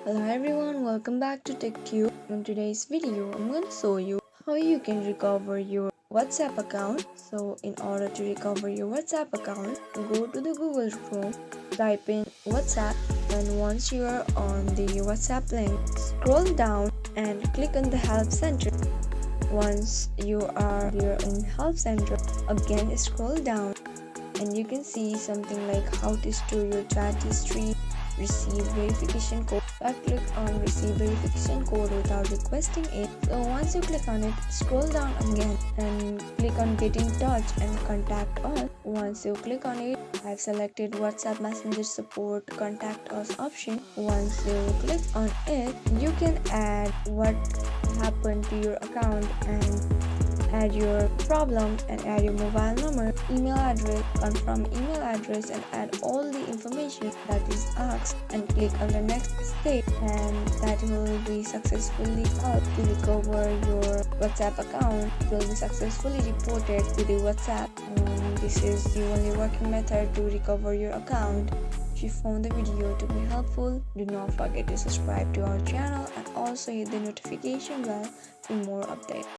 Hello everyone, welcome back to TechTube. In today's video, I'm going to show you how you can recover your WhatsApp account. So in order to recover your WhatsApp account, go to the Google Chrome, type in WhatsApp, and once you are on the WhatsApp link, scroll down and click on the Help Center. Once you are here in Help Center, again scroll down and you can see something like how to store your chat history, receive verification code. I click on receive verification code without requesting it. So once you click on it, scroll down again and click on get in touch and contact us. Once you click on it, I've selected WhatsApp Messenger support contact us option. Once you click on it, you can add what happened to your account and add your problem and add your mobile number, email address, confirm email address, and add all the information that is asked and click on the next step, and that will be successfully helped to recover your WhatsApp account. It will be successfully reported to the WhatsApp, and this is the only working method to recover your account. If you found the video to be helpful, do not forget to subscribe to our channel and also hit the notification bell for more updates.